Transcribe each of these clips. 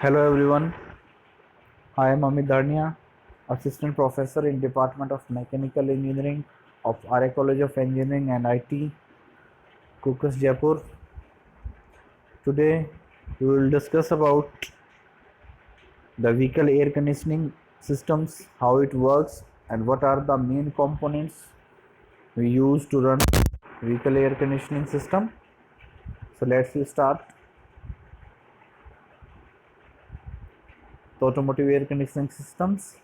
Hello everyone, I am Amit Dharnia, Assistant Professor in Department of Mechanical Engineering of RA College of Engineering and IT, Kukas, Jaipur. Today we will discuss about the vehicle air conditioning systems, how it works and what are the main components we use to run vehicle air conditioning system. So let's start. The automotive air conditioning systems.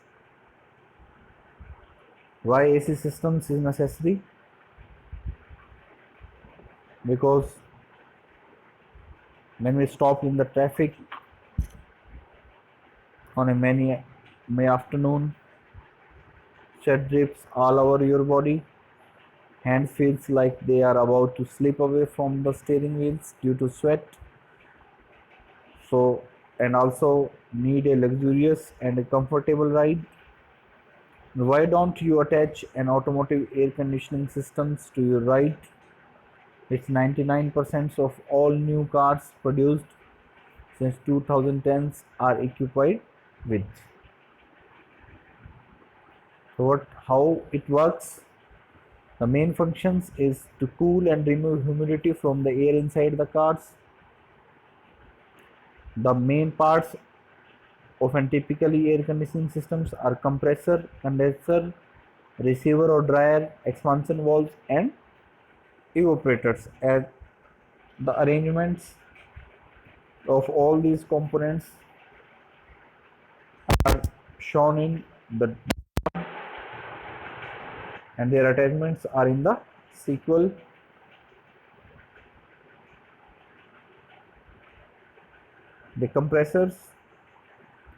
Why AC systems is necessary? Because when we stop in the traffic on a May afternoon, sweat drips all over your body, hands feels like they are about to slip away from the steering wheels due to sweat. So and also need a luxurious and a comfortable ride. Why don't you attach an automotive air conditioning systems to your ride? It's 99% of all new cars produced since 2010s are equipped with. So how it works? The main functions is to cool and remove humidity from the air inside the cars. The main parts of an typically air conditioning systems are compressor, condenser, receiver or dryer, expansion valves and evaporators. As the arrangements of all these components are shown in the and their attachments are in the sequel. The compressors,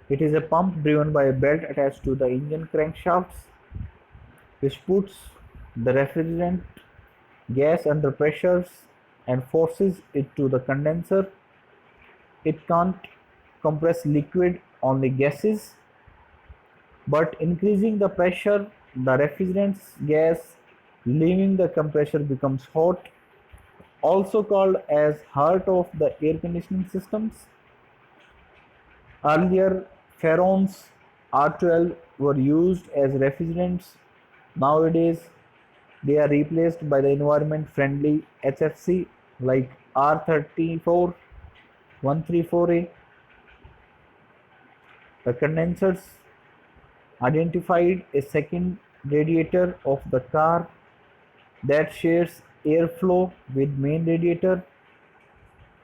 it is a pump driven by a belt attached to the engine crankshafts, which puts the refrigerant gas under pressures and forces it to the condenser. It can't compress liquid, only gases, but increasing the pressure, the refrigerant gas leaving the compressor becomes hot, also called as heart of the air conditioning systems. Earlier, Ferrons R12 were used as refrigerants. Nowadays, they are replaced by the environment-friendly HFC like R34, 134A. The condensers identified a second radiator of the car that shares airflow with main radiator,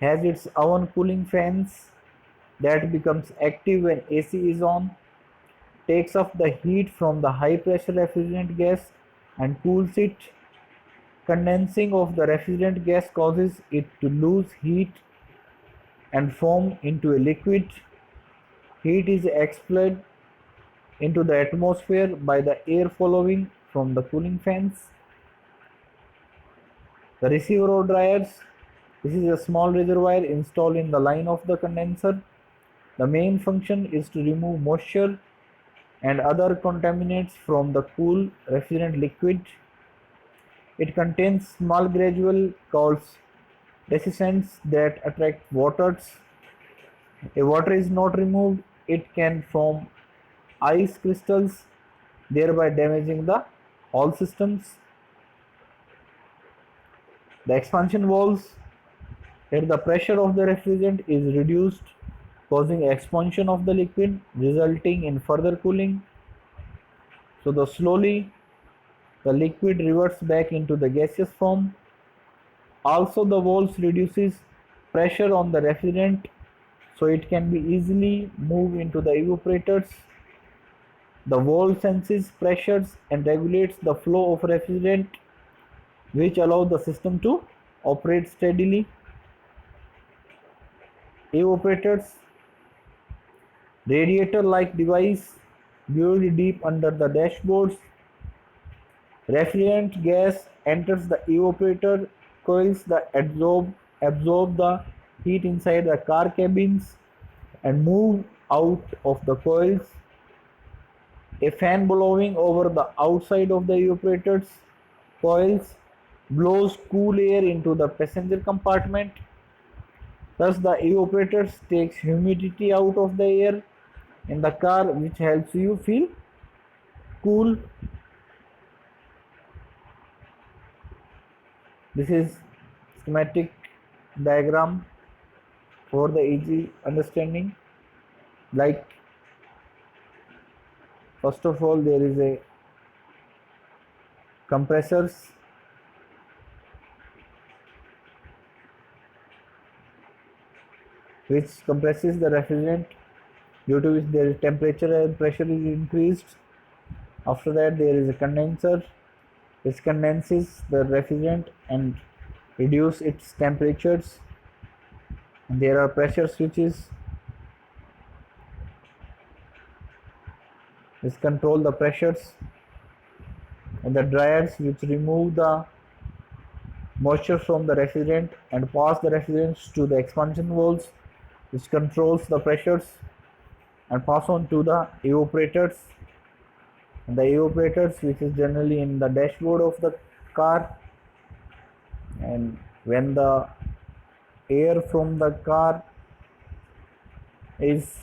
has its own cooling fans that becomes active when AC is on, takes off the heat from the high pressure refrigerant gas and cools it. Condensing of the refrigerant gas causes it to lose heat and form into a liquid. Heat is expelled into the atmosphere by the air following from the cooling fans. The receiver or dryers. This is a small reservoir installed in the line of the condenser. The main function is to remove moisture and other contaminants from the cool refrigerant liquid. It contains small granules called dehiscents that attract waters. If water is not removed, it can form ice crystals, thereby damaging the all systems. The expansion valves, here the pressure of the refrigerant is reduced, causing expansion of the liquid, resulting in further cooling. So slowly the liquid reverts back into the gaseous form. Also the valves reduces pressure on the refrigerant so it can be easily moved into the evaporators. The valve senses pressures and regulates the flow of refrigerant, which allows the system to operate steadily. Evaporators, radiator-like device buried deep under the dashboards. Refrigerant gas enters the evaporator coils that absorb the heat inside the car cabins and move out of the coils. A fan blowing over the outside of the evaporator's coils blows cool air into the passenger compartment. Thus, the evaporators takes humidity out of the air in the car, which helps you feel cool. This is schematic diagram for the easy understanding. Like, first of all, there is a compressors which compresses the refrigerant, due to which their temperature and pressure is increased. After that, there is a condenser which condenses the refrigerant and reduce its temperatures. And there are pressure switches which control the pressures, and the dryers which remove the moisture from the refrigerant and pass the refrigerants to the expansion valves which controls the pressures and pass on to the evaporators. And the evaporators, which is generally in the dashboard of the car, and when the air from the car is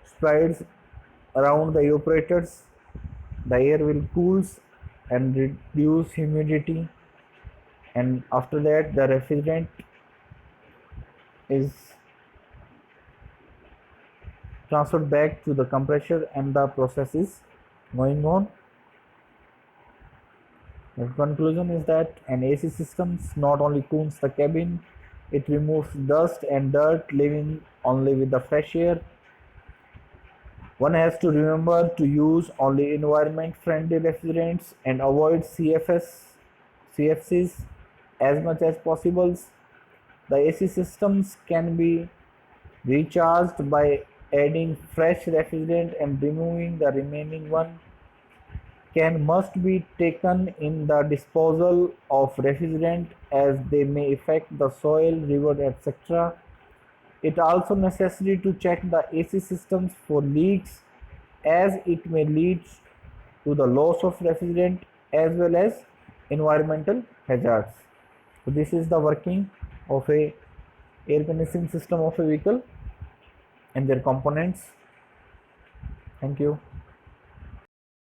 spreads around the evaporators, the air will cools and reduce humidity, and after that the refrigerant is transferred back to the compressor and the process is going on. The conclusion is that an AC system not only cools the cabin, it removes dust and dirt, leaving only with the fresh air. One has to remember to use only environment-friendly refrigerants and avoid CFCs as much as possible. The AC systems can be recharged by adding fresh refrigerant and removing the remaining one. Care must be taken in the disposal of refrigerant as they may affect the soil, river, etc. It also necessary to check the AC systems for leaks as it may lead to the loss of refrigerant as well as environmental hazards. So this is the working of a air conditioning system of a vehicle and their components. Thank you.